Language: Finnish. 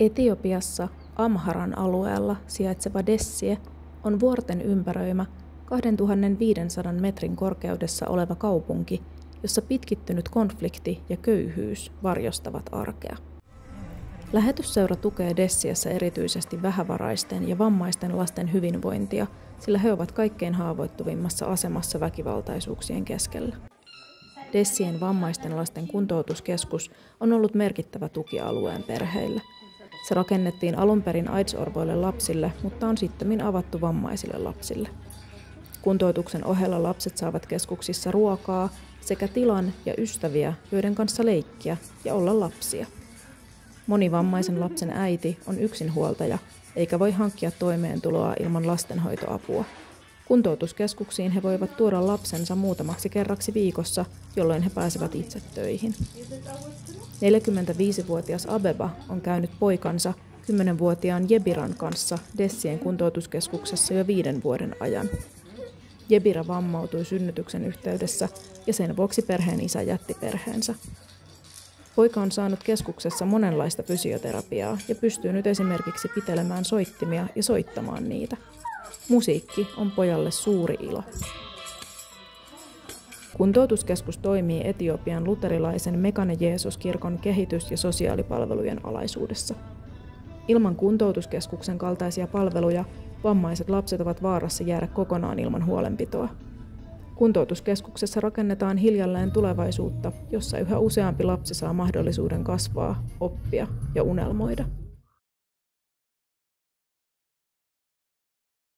Etiopiassa Amharan alueella sijaitseva Dessie on vuorten ympäröimä 2500 metrin korkeudessa oleva kaupunki, jossa pitkittynyt konflikti ja köyhyys varjostavat arkea. Lähetysseura tukee Dessiessä erityisesti vähävaraisten ja vammaisten lasten hyvinvointia, sillä he ovat kaikkein haavoittuvimmassa asemassa väkivaltaisuuksien keskellä. Dessien vammaisten lasten kuntoutuskeskus on ollut merkittävä tuki alueen perheille. Se rakennettiin alun perin AIDS-orvoille lapsille, mutta on sittemmin avattu vammaisille lapsille. Kuntoutuksen ohella lapset saavat keskuksissa ruokaa sekä tilan ja ystäviä, joiden kanssa leikkiä ja olla lapsia. Moni vammaisen lapsen äiti on yksinhuoltaja, eikä voi hankkia toimeentuloa ilman lastenhoitoapua. Kuntoutuskeskuksiin he voivat tuoda lapsensa muutamaksi kerraksi viikossa, jolloin he pääsevät itse töihin. 45-vuotias Abeba on käynyt poikansa 10-vuotiaan Jebiran kanssa Dessien kuntoutuskeskuksessa jo 5 vuoden ajan. Jebira vammautui synnytyksen yhteydessä ja sen vuoksi perheen isä jätti perheensä. Poika on saanut keskuksessa monenlaista fysioterapiaa ja pystyy nyt esimerkiksi pitelemään soittimia ja soittamaan niitä. Musiikki on pojalle suuri ilo. Kuntoutuskeskus toimii Etiopian luterilaisen Mekane Jeesus-kirkon kehitys- ja sosiaalipalvelujen alaisuudessa. Ilman kuntoutuskeskuksen kaltaisia palveluja vammaiset lapset ovat vaarassa jäädä kokonaan ilman huolenpitoa. Kuntoutuskeskuksessa rakennetaan hiljalleen tulevaisuutta, jossa yhä useampi lapsi saa mahdollisuuden kasvaa, oppia ja unelmoida.